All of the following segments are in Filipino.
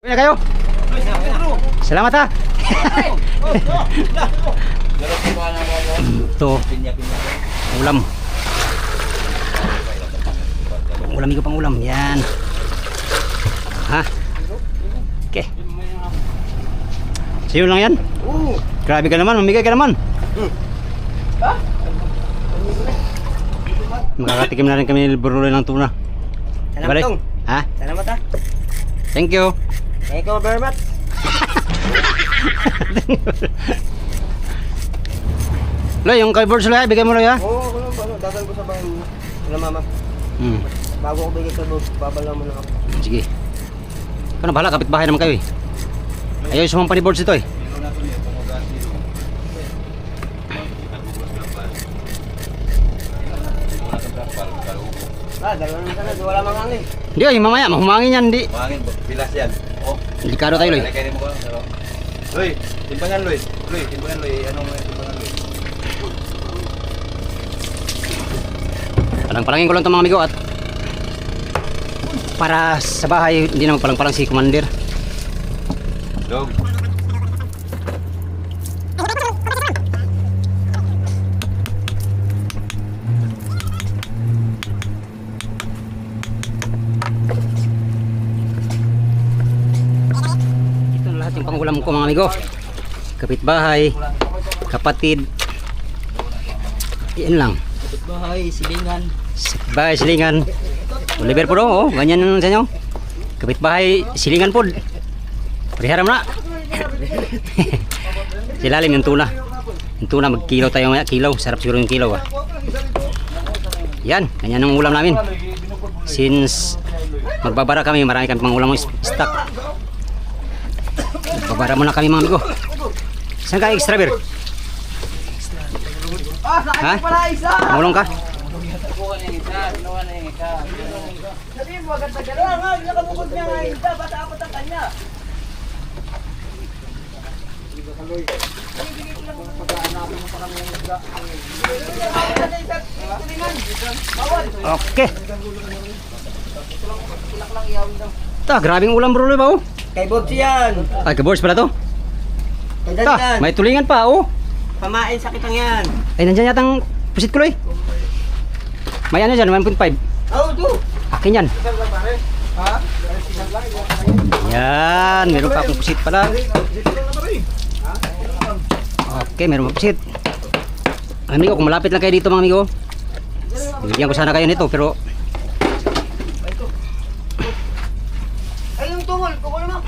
na kayo. Salamat ha. Ito. Ulam. Ulam ko pang ulam. Yan. Ha? Okay. Sa'yo lang yan? Grabe ka naman. Mamigay ka naman. Makakatikim na rin kami ng buruloy ng tuna. Salamat tong. Ha? Salamat ha. Thank you. Thank you very much. Loy, yung kay Birds Loy, bigay mo Loy ha? Oo, dadal ko sa bahay mo. Wala mama. Bago ko bigay kay Bob, babala mo na ako. Sige. Ikaw na bahala, kapitbahay naman kayo eh. Ayaw sumampa ni Birds ito eh. Dalawa naman sana, wala mang hangin. Hindi ay, mamaya, mahumangin yan, hindi. Mahangin, bilas yan. Oh. Delikado tayo Loy. Kaya mo ko. Loy, timbangan Loy. Loy, timbangan Loy. Anong timbangan Loy? Palang-palangin ko lang itong mga amigo at para sa bahay, hindi naman palang-palang si Commander. Dog. Ito na lahat yung pangulam ko mga amigo. Kapitbahay, kapatid. Yan lang. Bahay, silingan. Kapitbahay, silingan. Oliver po do, oh, ganyan sa inyo. Kapitbahay, silingan po. Pariharam na. Silalim yung tuna. Yung tuna, magkilaw tayo maya. Kilaw, sarap siguro yung kilaw ah. Yan, ganyan ang ulam namin. Since magbabara kami, marami kami pang ulam stock. Magbabara muna kami mga amigo. Saan ka extra beer? Ha? Mulong ka? Sabihin mo agad tagalan. Nakabukod niya nga isa. Bata-apat ang kanya. Okay. Ta, grabing ulam bro ba oh? Kay Bob yan. Ay, kabors pala to. Kay Ta, Dan. may tulingan pa oh. Pamain sa kitang yan. Ay, nandiyan yatang pusit ko eh. May ano dyan, 1.5. Oh, do. Akin yan. Yan, meron pa akong pusit pala. Okay, meron pa pusit. Amigo, kung malapit lang kayo dito mga amigo, bigyan ko sana kayo nito pero Ay, yung tungol. Tungol mo.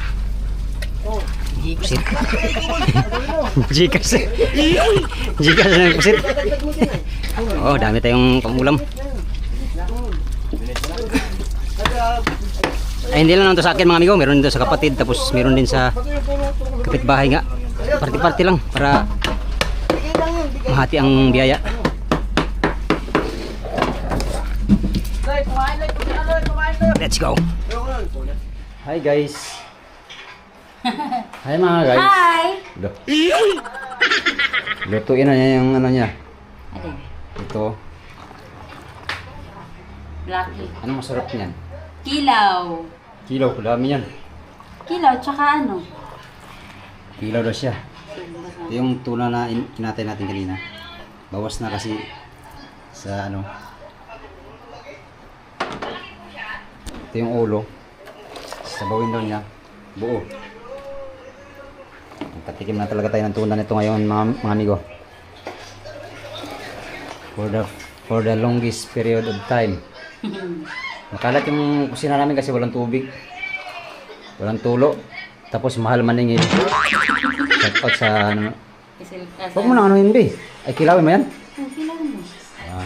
Oh. pusit. Jikas. Jikas na yung pusit. Oh, dami tayong pangulam. Ay, hindi lang nito sa akin mga amigo, meron din sa kapatid, tapos meron din sa kapitbahay nga. Party-party lang para mahati ang biyaya. Let's go. Hi guys. Hi mga guys. Hi! Lutuin na niya yung ano niya. Alin? Ito. Blacky. Ano masarap niyan? Kilaw. Kilaw, dami yan. Kilaw, tsaka ano? Kilaw daw siya. Ito yung tuna na kinatay natin kanina. Bawas na kasi sa ano. Ito yung ulo. Sabawin daw niya. Buo. Katikim na talaga tayo ng tuna nito ngayon mga amigo. For the longest period of time. Makalat yung kusina namin kasi walang tubig. Walang tulo. Tapos mahal maningil. Shout out sa ano. Huwag mo nang anuhin be. Ay kilawin mo yan? Kilaw mo. Ah.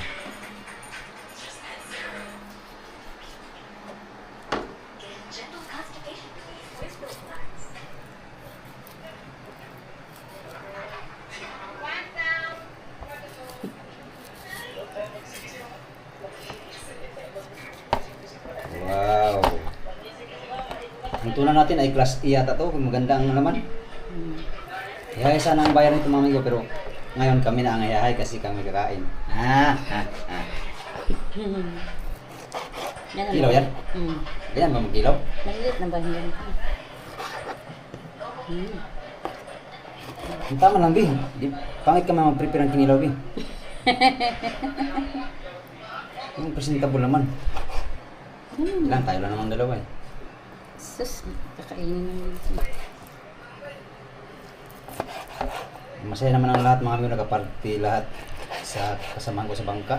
Wow. Ang tuna natin ay class E yata to. Maganda ang laman. Ihahay sana ang bayan nito mga amigo, pero ngayon kami na ang ihahay kasi kami kakain. Yan Kilaw yan? Ganyan ba mag-kilaw? Maliit na bahiyan. Hmm. Ang tama lang, Bi. Pangit ka mag-prepare ng kinilaw, Bi. Yung presentable naman. Ilan tayo lang naman dalawa eh. Sus, kakainin naman. Masaya naman ang lahat, mga amigo, nakaparty lahat sa kasamahan ko sa bangka.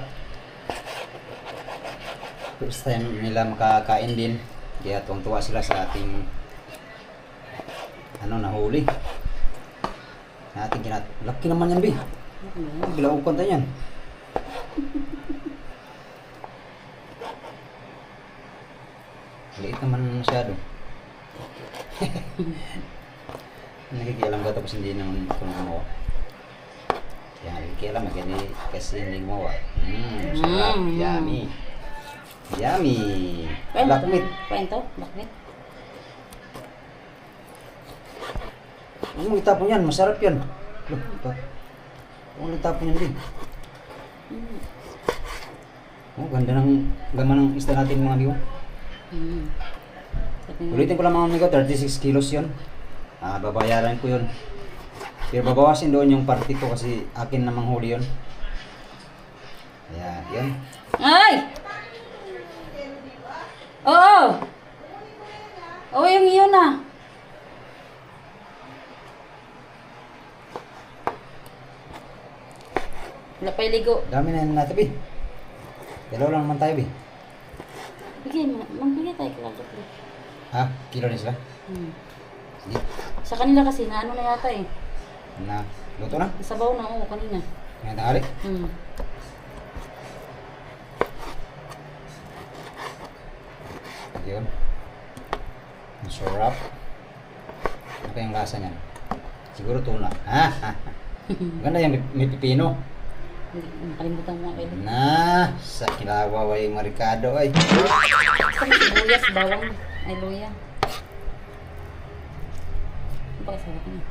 First time nila makakain din. Kaya tuwang-tuwa sila sa ating nahuli. Na ating laki naman yan, Bi. Bilaukan tayo yan. Liit naman masyado. Nakikialam ka tapos hindi naman ito gumawa. Kaya nakikialam kasi hindi gumawa. Sarap. Yummy. Yummy. Black meat. Kwento? Black meat? Huwag mo itapon yan. Masarap yan. Loh, ito. Huwag mo itapon yan din. Oh, ganda ng gaman ng isda natin mga amigo. Ulitin ko lang mga amigo, 36 kilos yun. Babayaran ko yun. Pero babawasin doon yung party ko kasi akin namang huli yun. Kaya, yun. Ay! Oo! Oo, yung iyon na. Wala pa iligo. Dami na yan natin, Bi. Dalawa lang naman tayo, Bi. Magbigay tayo kalagot. Ha? Kilo na sila? Sige. Sa kanila kasi, na ano na yata eh. Na, luto na? Nasabaw na, oo, kanina. Ngayon tanghali? Yun. Ang sarap. Ano kayang lasa niyan? Siguro tuna. Ganda yan, may pipino. Nakalimutan mo ang kayo. Sa kinawaway marikado ay. Sa sibuyas, bawang, ay luya. Ano ba kasarap niya?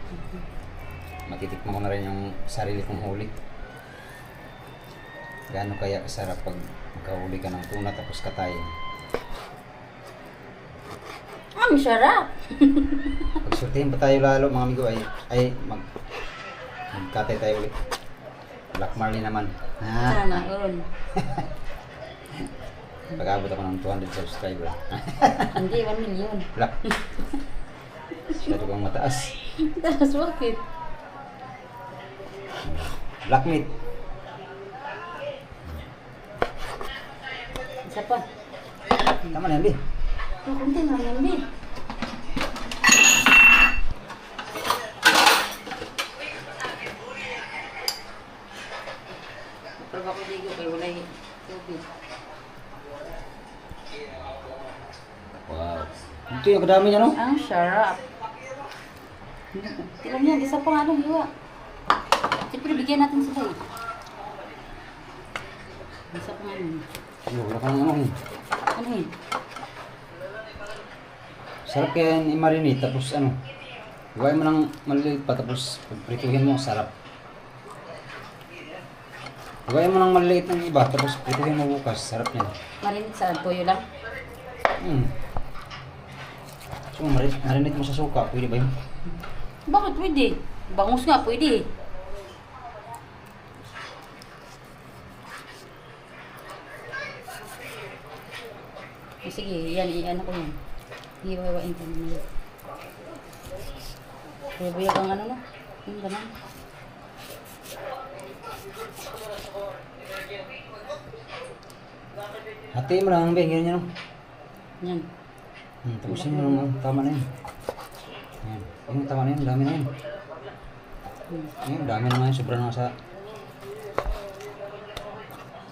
Matitikman ko na rin yung sarili kong huli. Gaano kaya kasarap pag magkahuli ka ng tuna tapos katayin. Ang sarap! Pagsurtihin pa tayo lalo mga amigo ay magkatay tayo ulit. Black Marley naman. Sana, yun. Pag-abot ako ng 200 subscriber. Hindi, 1 million. Black. Masyado kang mataas. Tapos bakit? Black meat. Isa pa. Tama na yan, Bi. Kunti na lang yan, Pero ako ligo kay wala yung tubig. Wow. Ito yung kadami niya, no? Ang sarap. Tignan yan, isa pa nga lang, hiwa. Siyempre, bigyan natin sila eh. Isa pa nga lang. Wala ka ng ano eh. Ano eh? Sarap kaya yan i-marinate tapos ano. Iwain mo ng maliliit pa tapos prituhin mo, sarap. Iwain mo ng maliliit ng iba tapos prituhin mo bukas, sarap yan. Marinit sa toyo lang. So marinate mo sa suka, pwede ba yun? Bakit pwede? Bangus nga, pwede. Sige, yan, i-ano ko yan. Iwawain ko naman. Buyag ang ano no? Yung ganun. Hatiin mo lang ang bengil niya, no? Yan. Tapusin mo lang, tama na yun. Yan. Yung tama na yun, dami na yun. Ayun, dami naman yun, sobra na sa...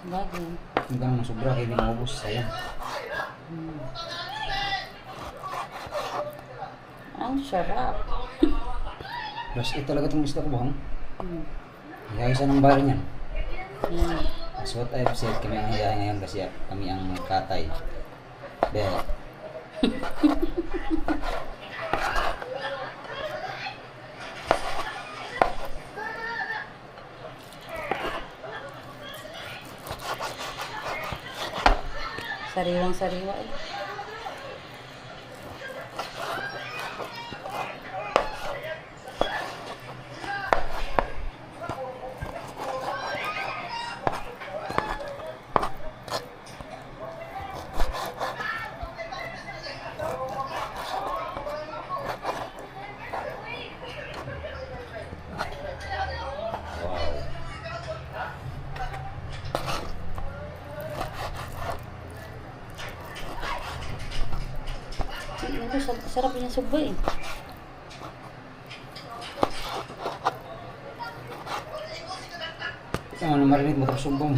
Bagay. Yung ganun na sobra, kaya hindi maubos, sayang. Ang sarap. Plus, talaga itong isda ko ba? Hiyaysa ng bari niyan. Yan. That's what I've said, kami ang hiyaya ngayon kasi kami ang katay. Be. Sariwang sariwa eh. Sarap yung sugba eh. Ito nga marinate mo tapos sumbong.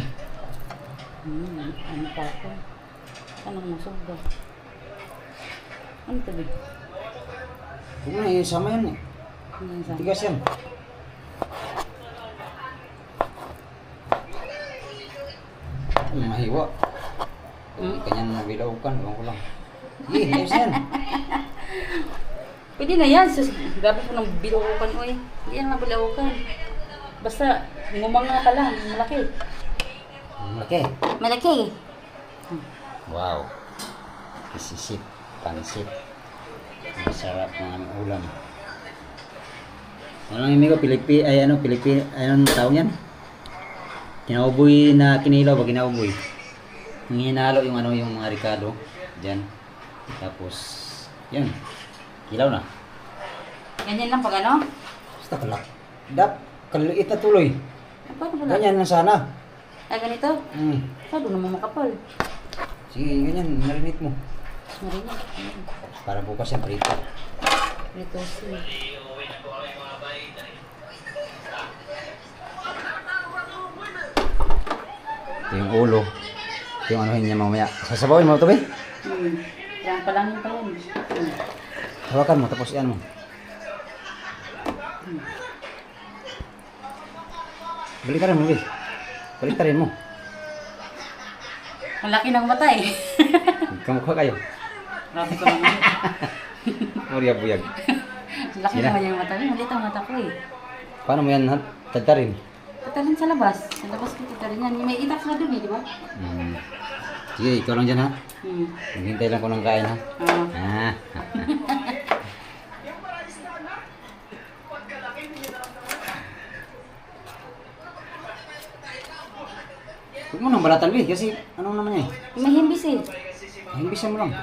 Ano pa ako? Ano mo sugba? Ano ito ba? Huwag mo na, isama yan eh. Ano yung sa? Tigas yan. Mahiwa. Kanyan bilaukan, ewan ko lang. Sige, ayos yan. Pwede na yan. Sus, gabi ko ng bilaukan o eh. Hindi yan mabilaukan. Basta, ngumanga ka lang. Malaki. Malaki. Malaki. Wow. Kisisip, pansit. Masarap ng aming ulam. Ano lang yung Pilipi, anong tawag yan? Kinauboy na kinilaw ba kinauboy? Hinalo yung yung mga ricado diyan. Tapos yan. Kilaw na. Ganyan lang pag ano? Basta kalak. Kaliit na tuloy. Paano pala? Ganyan na sana. Ay, ganito? Paano naman makapal? Sige, ganyan, marinate mo. Marinig. Para bukas yan prito. Ito si. Ito yung ulo. Ito yung anuhin niya mamaya. Sasabawin mo ito, be? Yan pa lang yun pa yan. Hawakan mo, tapos yan mo. Baliktarin mo, be. Baliktarin mo. Ang laki ng mata eh. Kamukha kayo. Grabe ko naman. Murya buyag. Ang laki Sina? naman yung mata. Malit ang mata ko eh. Paano mo yan tagtarin? Tatalin sa labas. Sa labas ko tatalin yan. May itak na dun eh, di ba? Sige, ikaw lang dyan ha. Hmm. Maghintay lang ko ng kain ha. Ah. Huwag mo nang balatan, be. Kasi ano naman yan eh. May himbis eh. Himbisan mo lang.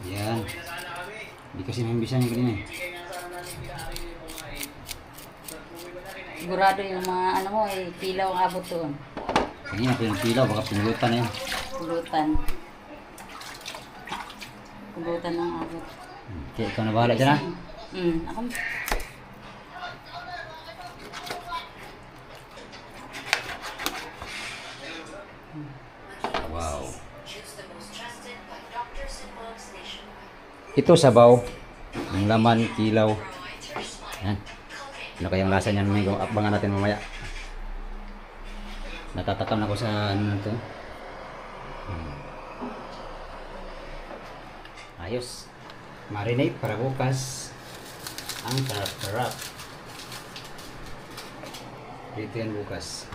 Yan. Hindi kasi mahimbisan yung kanina eh. Sigurado yung mga ano mo eh, pilaw ang abot doon. Kanina pilaw, baka pinulutan na yan. Pulutan. Pulutan ng abot. Okay, ikaw na bahala dyan ha. Ako. Wow. Ito sabaw. Yung laman, kilaw. Yan. Ano kayang lasa niyan, amigo? Abangan natin mamaya. Natatakam na ko sa ano na to. Ayos. Marinate para bukas. Ang sarap-sarap. Dito yan bukas.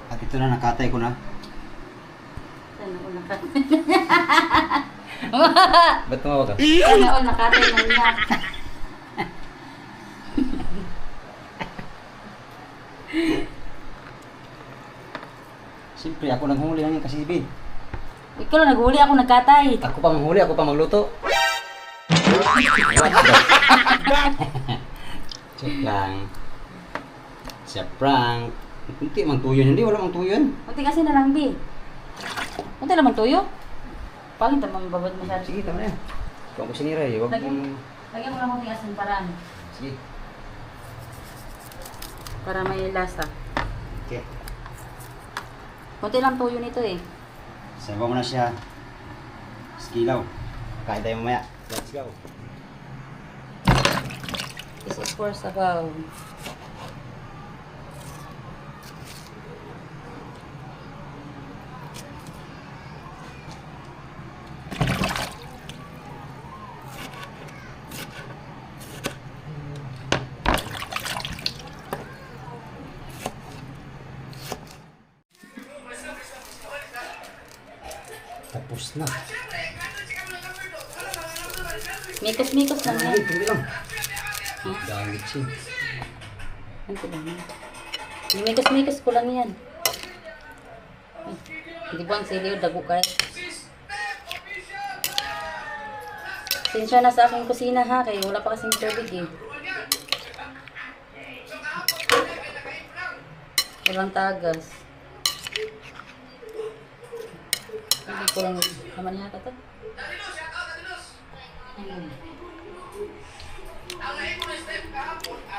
At ito na, nakatay ko na. Sana all nakatay. Ba't tumawa ka? Sana all nakatay na niya. Siyempre, ako nang huli lang yung kasibid. Ikaw lang naghuli, ako nagkatay. Ako pa manghuli, ako pa magluto. Joke lang. Sa prank. Kunti mang tuyo hindi, wala mang tuyo yan. Kunti kasi na lang, Bi. Kunti naman tuyo. Pangit naman babad masyado. Sige, tama na yan. Ikaw ang kusinira eh. Huwag mong... Lagyan mo lang kunti asin para ano. Sige. Para may lasa. Okay. Kunti lang tuyo nito eh. Sabaw mo na siya. Skilaw. Kain tayo mamaya. Let's go. This is for sabaw. Tapos na. Mikos-mikos lang yan. Ay, pwede lang. Ha? Gangit siya. Ano ko lang yan? Yung mikos-mikos ko lang yan. Ay, hindi po ang siliw, dago kayo. Sinsya na sa aking kusina ha, kaya wala pa kasing tubig eh. Walang tagas. Hindi ko lang naman yata ito.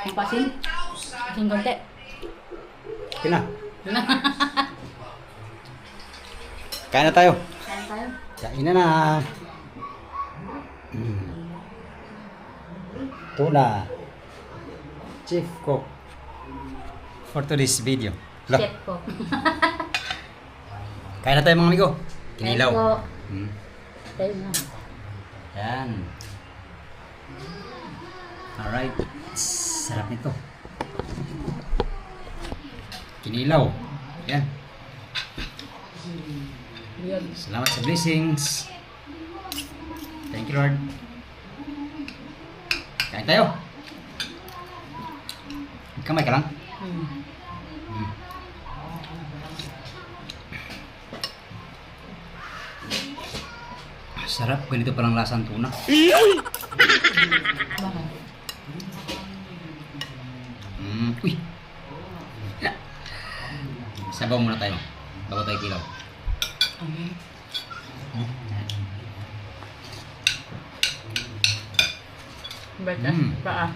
Ang pasin? Pasin konti. Okay na. Kain na tayo. Kain tayo. Kain na na. Tuna. Chief cook. For today's video. Chef po. Kain na tayo mga amigo. Kain Kinilaw. po. Hmm. Tayo na. Yan. Alright. Sarap nito. Kinilaw. Yan. Yun. Salamat sa blessings. Thank you, Lord. Kain tayo. Kamay ka lang. Sarap. Ganito palang lasang tuna. Uy. Sabaw muna tayo. Bago tayo kilaw. Bata? Paa.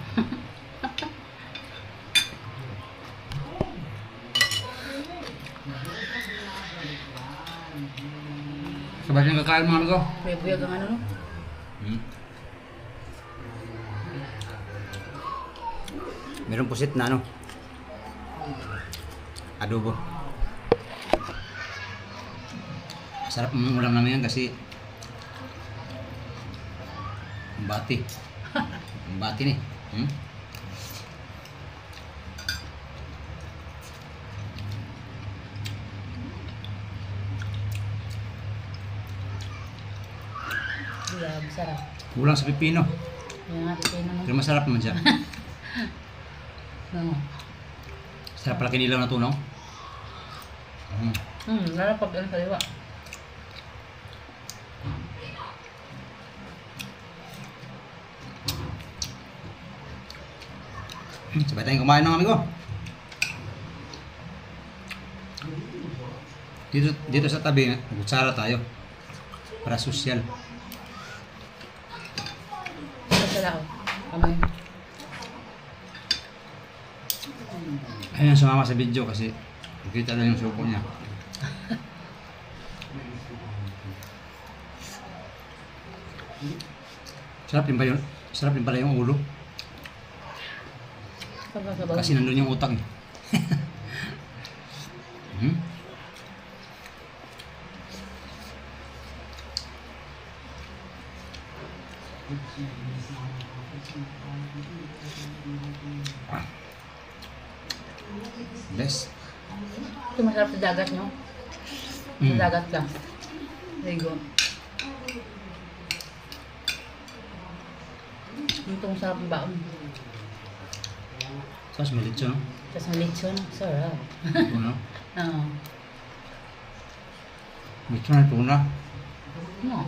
Sabay siyang kakain mga amigo. May buyag ang ano no? Meron pusit na ano. Adobo. Sarap ang ulam namin yan kasi ang bati. Ang bati ni. Buyag, sarap. Kulang sa pipino. Yan nga, pipino mo. Pero masarap naman siya. No. Sarap pala kinilaw na tunaw. Lalo pag ano saliwa. Sabay tayong kumain mga amigo. Dito sa tabi, kutsara tayo. Para sosyal. Pasalao. Kamay. Ayun ang sumama sa video kasi nakita lang yung suko niya. Sarap din pala yung ulo. Sabaw. Kasi nandun yung utak niya. Best. Ito masarap sa dagat nyo. Sa dagat ka. Ligo. Ito masarap ang baon. Tapos malitsyo, no? Tapos ang lechon. Sarap. Tuna. Oo. Litsyo na tuna. No.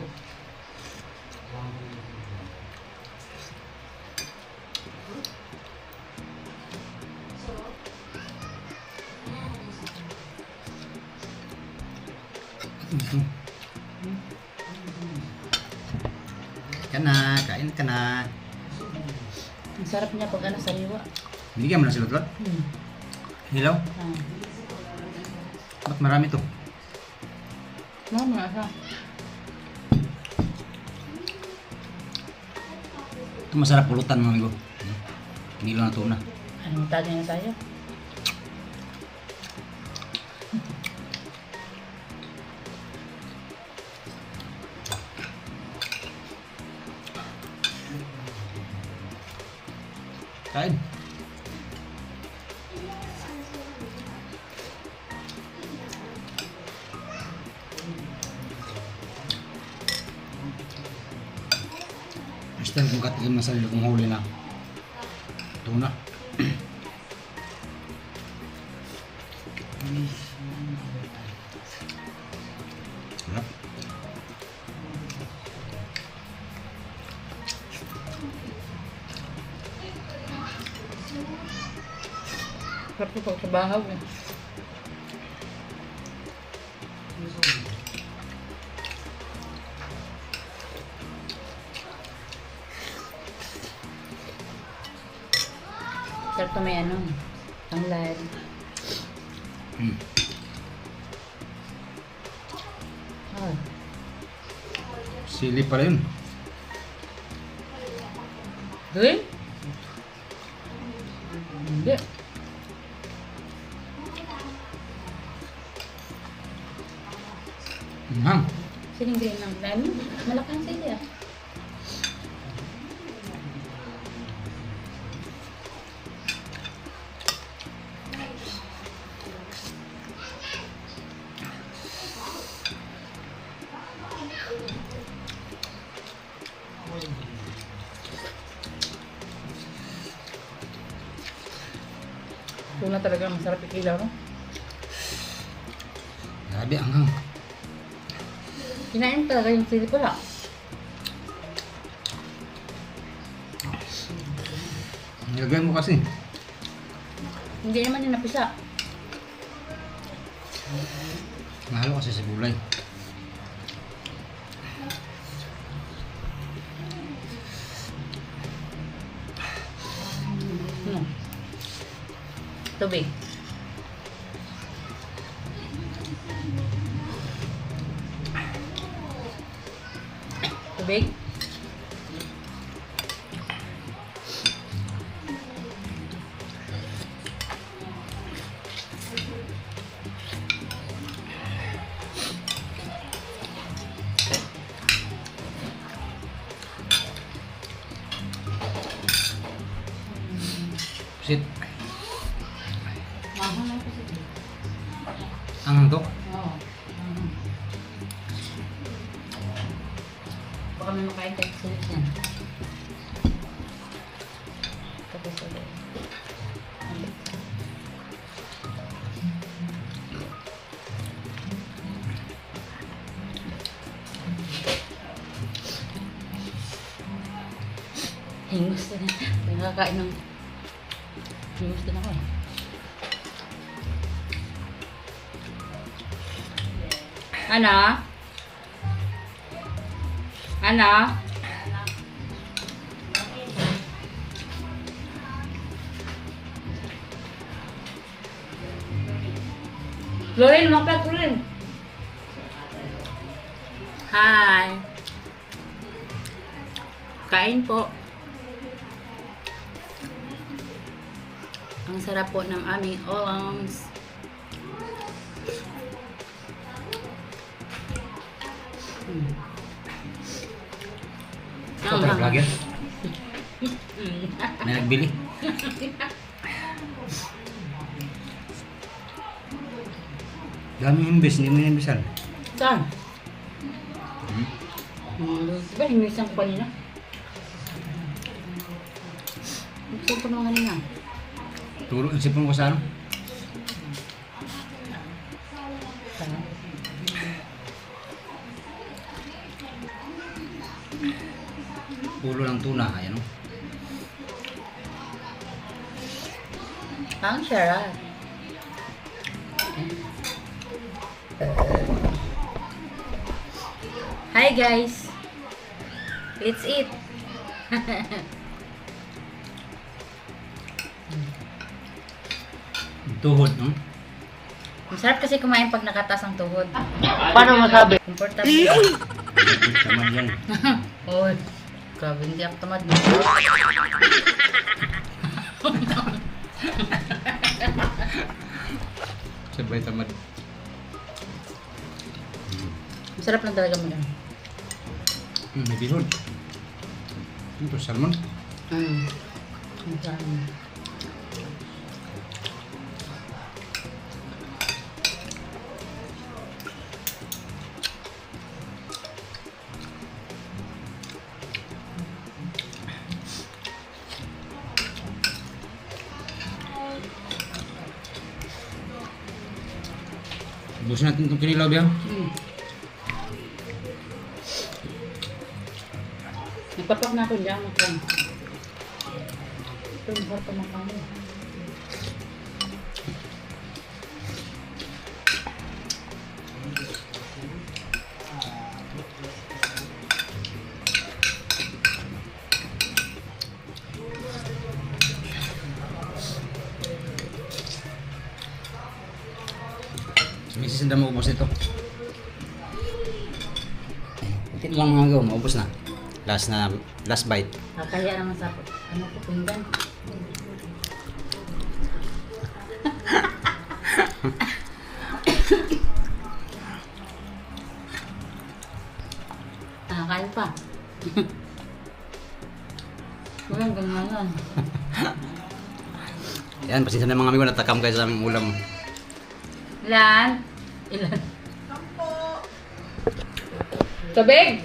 Kain ka na. Ang sarap niya pag ano sariwa. Binigyan mo na silot-lot? Hilaw? Ba't marami to? No, mga Ito masarap pulutan mga amigo. Kinilaw na tuna. Anong tali na tayo? Kain. First time kong katikim na sarili kong huli na tuna. Sarap. Sarap ko pag sa bahaw eh. Ito may ano, tanglad. Oh. Sili pa rin. Good? Hindi. Siling green lang. Dami. Malaki ang sili ah. Tuna talaga masarap ikilaw, no? Grabe, anghang. Kinain talaga yung sili pala. Nilagay mo kasi. Hindi naman yung napisa. Mahalo kasi sa gulay. No. Tubig. Tubig. Sit. Mahal na kasi. Anghang to. Oo. Baka may makain tayo sa silit yan. Tapos ulit. Hingus din. Nakakain ng hingus din ako eh. Ano? Ano? Lorin, mapat Lorin. Hi. Kain po. Ang sarap po ng aming olongs. Ito tayo vlogger. May nagbili. Dami imbes, hindi mo inimbisan. Saan? Diba hinisan ko kanina? Gusto ko naman kanina. Turo, isipin ko sa ano? Saan? Ulo ng tuna, ayan o. Ang sarap. Hi guys. Let's eat. Tuhod, no? Masarap kasi kumain pag nakataas ang tuhod. Paano masabi? Komportable. Tama yan. Oy, grabe hindi ako tamad. Sabay tamad. Masarap lang talaga mo lang. May bihon. Ito, salmon. Masarap. Busin natin itong kinilaw, biya. Nagpapak na ako dyan. Ito, masarap pa makain. Misis na maubos ito. Kunti lang mga gaw, maubos na. Last bite. Kaya naman sa ano ko pinggan. Kaya pa. Walang ganyan. Yan, pasensya na mga amigo, natakam kayo sa aming ulam. Ilan? Tubig!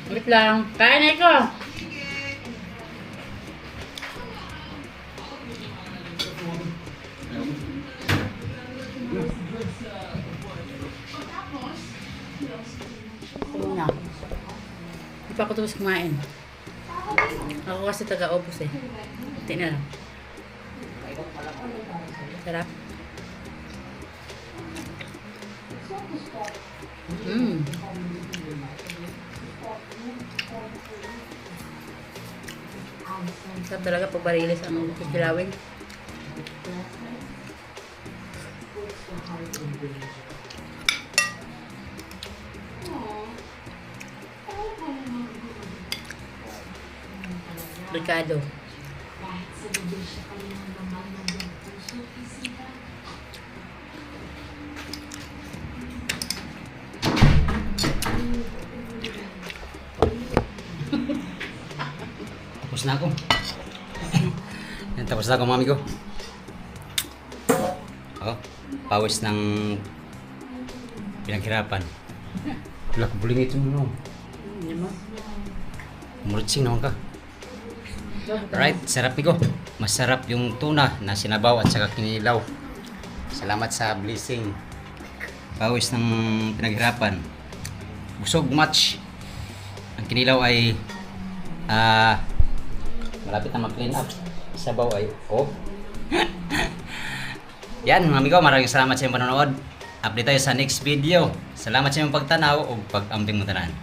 Wait lang. Kain na ito. Una. Hindi pa ako tapos kumain. Ako kasi taga-obos eh. Hindi na lang. Sarap. Sarap talaga pag barilis ang kikilawin. Ricardo. Tapos na ako. Yan, tapos na ako mga amigo. Oh, pawis ng pinaghirapan. Wala ko buling ito no. Hindi mo? Muritsing naman ka. Alright, sarap amigo. Masarap yung tuna na sinabaw at saka kinilaw. Salamat sa blessing. Pawis ng pinaghirapan. Busog match. Ang kinilaw ay malapit na mag-clean up. Sabaw ay Yan mga amigo, maraming salamat sa inyong panonood. Update tayo sa next video. Salamat sa inyong pagtanaw o pag-ambing mo tanan.